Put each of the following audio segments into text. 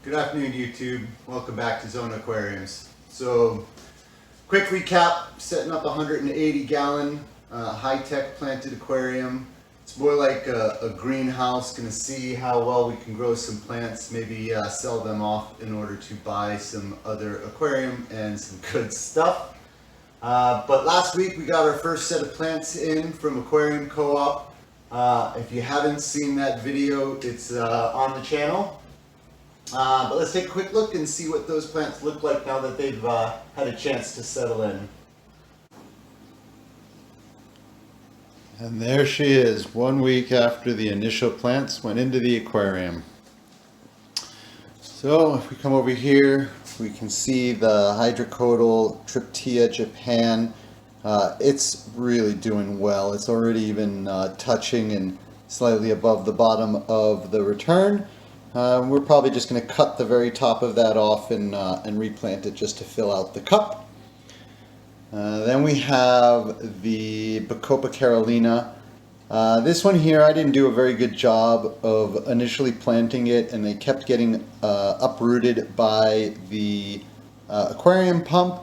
Good afternoon, YouTube. Welcome back to Modern Aquariums. So, quick recap, setting up a 180 gallon high-tech planted aquarium. It's more like a greenhouse. Gonna see how well we can grow some plants, maybe sell them off in order to buy some other aquarium and some good stuff. But last week we got our first set of plants in from Aquarium Co-op. If you haven't seen that video, it's on the channel. But let's take a quick look and see what those plants look like now that they've had a chance to settle in. And there she is, 1 week after the initial plants went into the aquarium. So if we come over here, we can see the Hydrocodal Triptia Japan. It's really doing well. It's already even touching and slightly above the bottom of the return. We're probably just going to cut the very top of that off and replant it just to fill out the cup. Then we have the Bacopa Carolina. This one here, I didn't do a very good job of initially planting it, and they kept getting uprooted by the aquarium pump,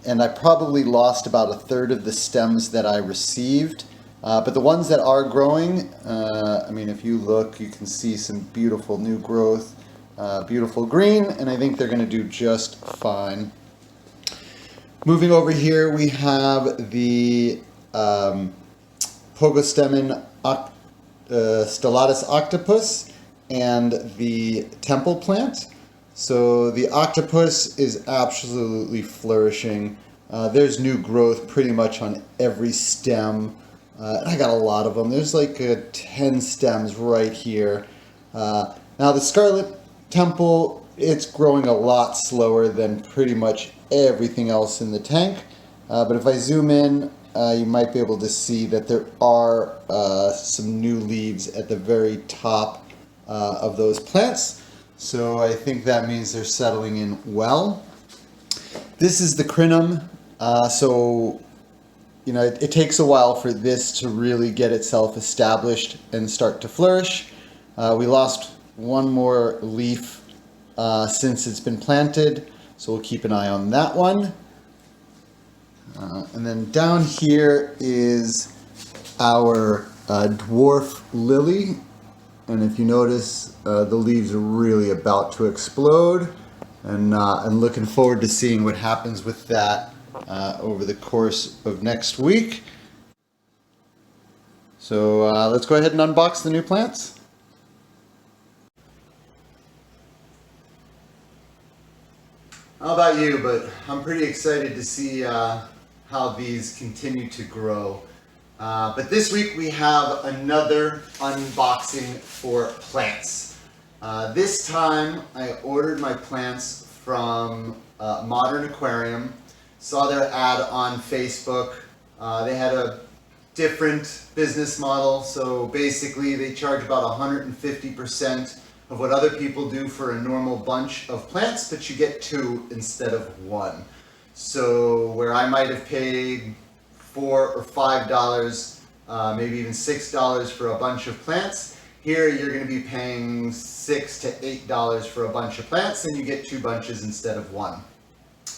and I probably lost about 1/3 of the stems that I received. But the ones that are growing, I mean, if you look, you can see some beautiful new growth, beautiful green, and I think they're going to do just fine. Moving over here, we have the Pogostemon stellatus octopus and the temple plant. So the octopus is absolutely flourishing. There's new growth pretty much on every stem. I got a lot of them. There's like 10 stems right here. Now the Scarlet Temple, it's growing a lot slower than pretty much everything else in the tank. But if I zoom in, you might be able to see that there are some new leaves at the very top of those plants. So I think that means they're settling in well. This is the Crinum. You know, it takes a while for this to really get itself established and start to flourish. We lost one more leaf since it's been planted, so we'll keep an eye on that one. And then down here is our dwarf lily. And if you notice, the leaves are really about to explode. And I'm looking forward to seeing what happens with that over the course of next week. So let's go ahead and unbox the new plants. I don't know about you, but I'm pretty excited to see how these continue to grow. But this week we have another unboxing for plants. This time I ordered my plants from Modern Aquarium. Saw their ad on Facebook. They had a different business model, so basically they charge about 150% of what other people do for a normal bunch of plants, but you get 2 instead of 1. So where I might have paid $4 or $5, maybe even $6 for a bunch of plants, here you're going to be paying $6 to $8 for a bunch of plants, and you get 2 bunches instead of 1.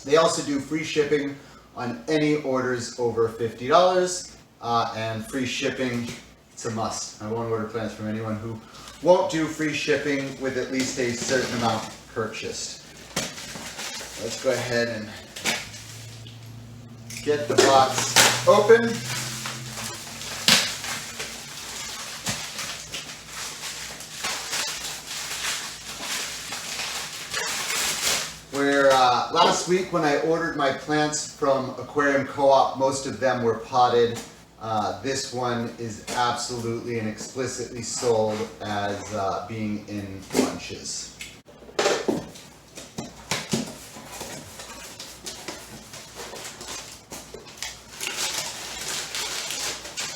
They also do free shipping on any orders over $50, and free shipping, it's a must. I won't order plants from anyone who won't do free shipping with at least a certain amount purchased. Let's go ahead and get the box open. Where last week when I ordered my plants from Aquarium Co-op, most of them were potted. This one is absolutely and explicitly sold as being in bunches.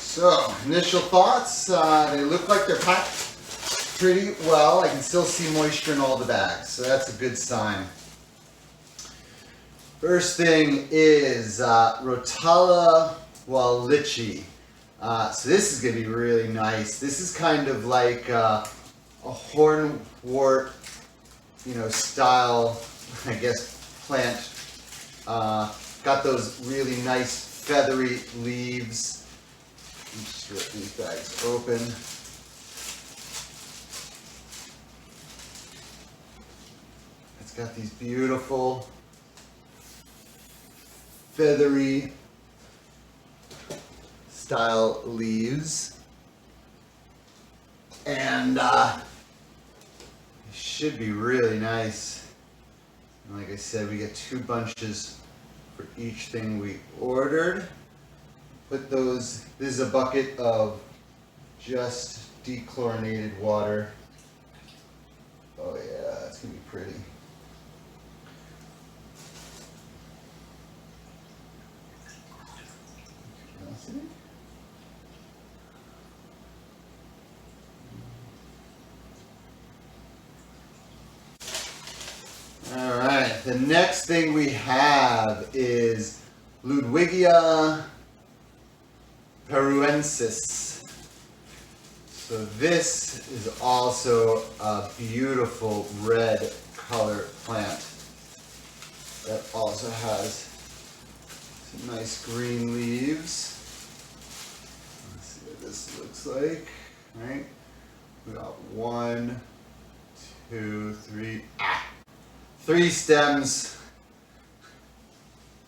So, initial thoughts, they look like they're packed pretty well. I can still see moisture in all the bags, so that's a good sign. First thing is Rotala Wallichi. So this is going to be really nice. This is kind of like a hornwort style, I guess, plant. Got those really nice feathery leaves. Just rip these bags open. It's got these beautiful feathery style leaves, and it should be really nice. And like I said, we get 2 bunches for each thing we ordered. Put those, this is a bucket of just dechlorinated water. Oh yeah, it's gonna be pretty. All right, the next thing we have is Ludwigia peruensis. So this is also a beautiful red color plant that also has some nice green leaves. Let's see what this looks like. All right, we got 1, 2, 3. 3 stems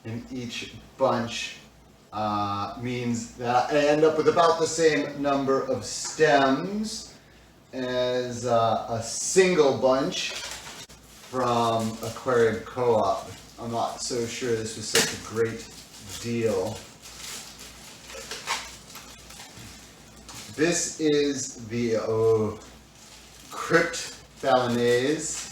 in each bunch means that I end up with about the same number of stems as a single bunch from Aquarium Co-op. I'm not so sure this was such a great deal. This is the Crypt Balinese.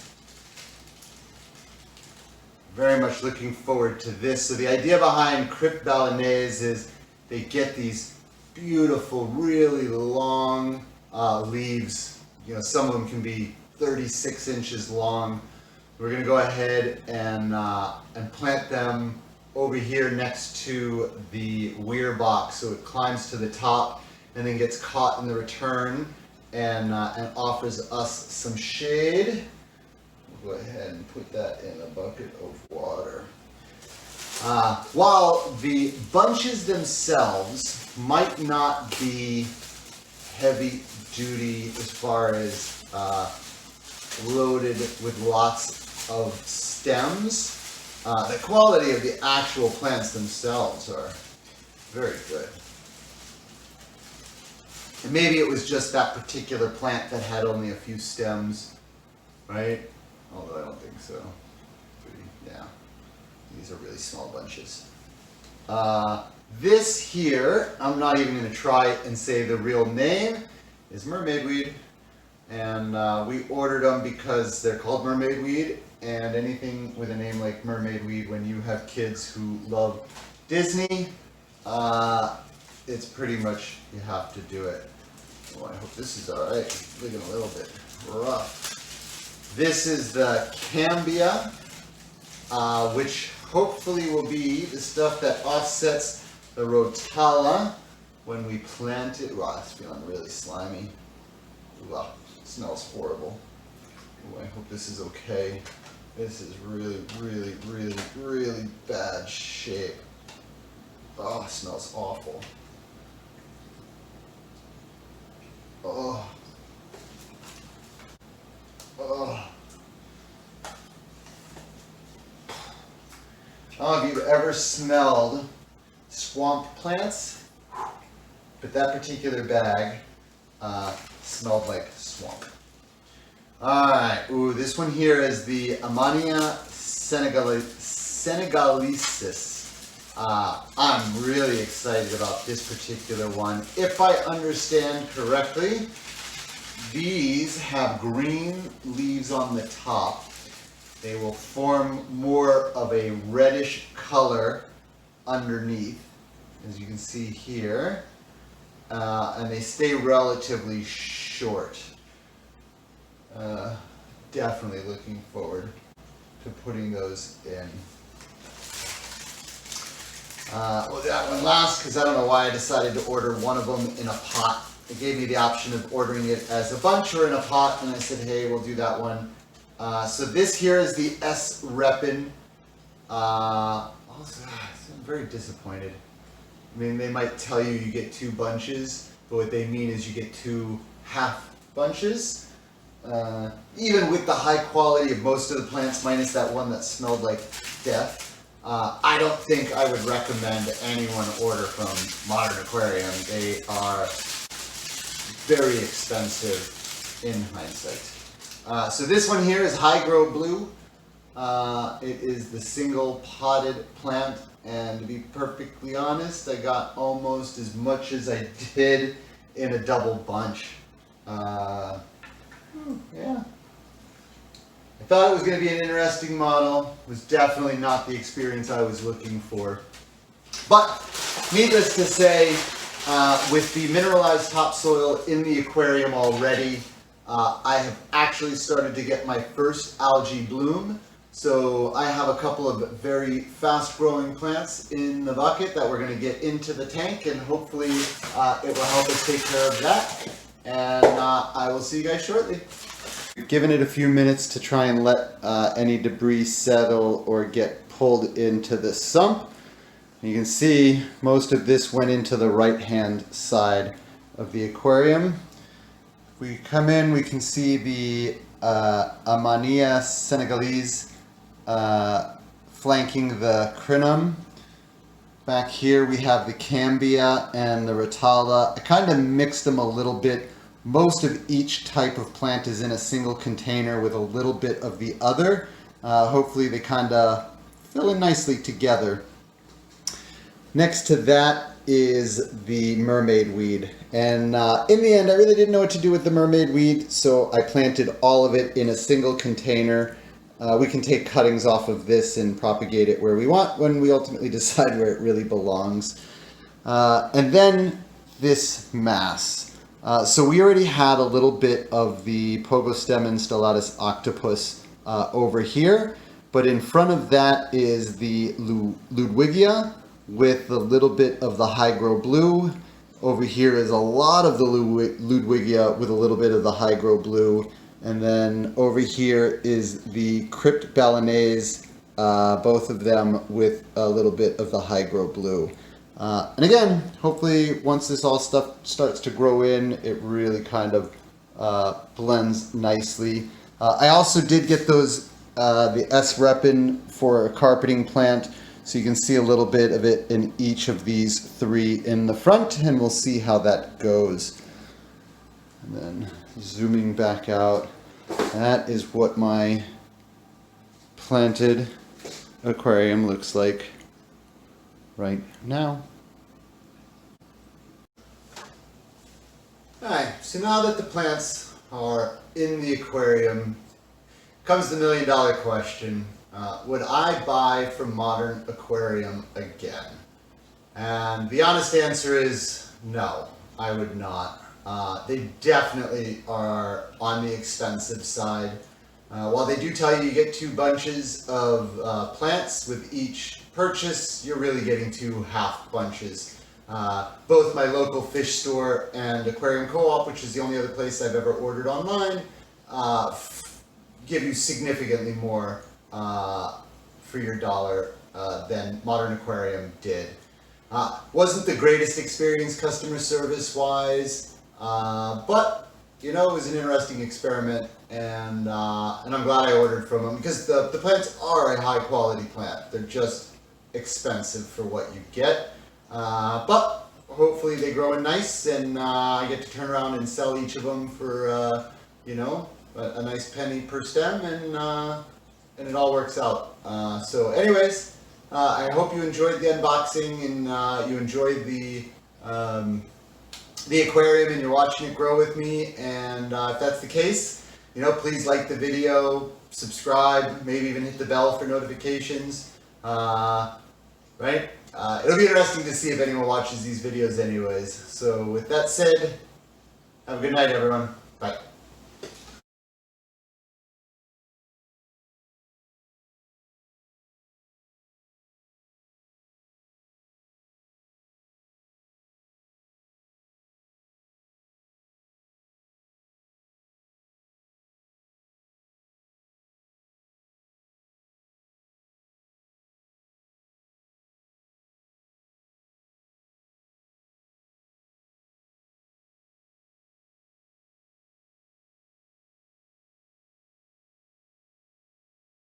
Very much looking forward to this. So the idea behind Crypt Balinese is they get these beautiful, really long leaves. Some of them can be 36 inches long. We're gonna go ahead and plant them over here next to the weir box, so it climbs to the top and then gets caught in the return and offers us some shade. Go ahead and put that in a bucket of water. While the bunches themselves might not be heavy duty as far as loaded with lots of stems, the quality of the actual plants themselves are very good. And maybe it was just that particular plant that had only a few stems, right? Although I don't think so. Yeah, these are really small bunches. This here, I'm not even going to try and say the real name, is mermaid weed. And we ordered them because they're called mermaid weed. And anything with a name like mermaid weed, when you have kids who love Disney, it's pretty much, you have to do it. Oh, I hope this is alright. It's looking a little bit rough. This is the cambia, which hopefully will be the stuff that offsets the rotala when we plant it. Wow, it's feeling really slimy. Wow, it smells horrible. Ooh, I hope this is okay. This is really, really, really, really bad shape. Oh, it smells awful. Oh. Oh. I don't know if you've ever smelled swamp plants, but that particular bag smelled like swamp. Alright, ooh, this one here is the Amania senegalesis. I'm really excited about this particular one. If I understand correctly, these have green leaves on the top. They will form more of a reddish color underneath, as you can see here, and they stay relatively short. Definitely looking forward to putting those in. We'll do that one last because I don't know why I decided to order one of them in a pot. It gave me the option of ordering it as a bunch or in a pot, and I said, hey, we'll do that one So this here is the S Reppin. Also, I'm very disappointed. I mean, they might tell you you get 2 bunches, but what they mean is you get 2 half bunches. Even with the high quality of most of the plants, minus that one that smelled like death, I don't think I would recommend anyone order from Modern Aquarium. They are very expensive in hindsight. So this one here is High Grow Blue. It is the single potted plant, and to be perfectly honest, I got almost as much as I did in a double bunch. Yeah. I thought it was going to be an interesting model. It was definitely not the experience I was looking for. But needless to say, with the mineralized topsoil in the aquarium already, I have actually started to get my first algae bloom. So I have a couple of very fast growing plants in the bucket that we're going to get into the tank, and hopefully it will help us take care of that. And I will see you guys shortly. Giving it a few minutes to try and let any debris settle or get pulled into the sump. You can see most of this went into the right hand side of the aquarium. If we come in, we can see the Amania Senegalese flanking the crinum. Back here we have the Cambia and the Rotala. I kind of mixed them a little bit. Most of each type of plant is in a single container with a little bit of the other. Hopefully they kind of fill in nicely together. Next to that is the mermaid weed. And in the end, I really didn't know what to do with the mermaid weed, so I planted all of it in a single container. We can take cuttings off of this and propagate it where we want when we ultimately decide where it really belongs. And then this mass. So we already had a little bit of the Pogostemon stellatus octopus over here, but in front of that is the Ludwigia with a little bit of the High Grow Blue. Over here is a lot of the Ludwigia with a little bit of the High Grow Blue. And then over here is the Crypt Balinese, both of them with a little bit of the High Grow Blue. And again, hopefully once this all stuff starts to grow in, it really kind of blends nicely. I also did get those, the S Reppin for a carpeting plant, so you can see a little bit of it in each of these 3 in the front, and we'll see how that goes. And then zooming back out, that is what my planted aquarium looks like right now. Alright, so now that the plants are in the aquarium, comes the $1 million question. Would I buy from Modern Aquarium again? And the honest answer is no, I would not. They definitely are on the expensive side. While they do tell you get 2 bunches of plants with each purchase, you're really getting 2 half bunches. Both my local fish store and Aquarium Co-op, which is the only other place I've ever ordered online, give you significantly more for your dollar than Modern Aquarium did. Wasn't the greatest experience customer service wise, but you know, it was an interesting experiment, and I'm glad I ordered from them, because the plants are a high quality plant. They're just expensive for what you get, but hopefully they grow in nice, and I get to turn around and sell each of them for you know, a nice penny per stem, and it all works out. So anyways, I hope you enjoyed the unboxing, and you enjoyed the aquarium, and you're watching it grow with me. And if that's the case, you know, please like the video, subscribe, maybe even hit the bell for notifications. Right? It'll be interesting to see if anyone watches these videos anyways. So with that said, have a good night, everyone. Bye.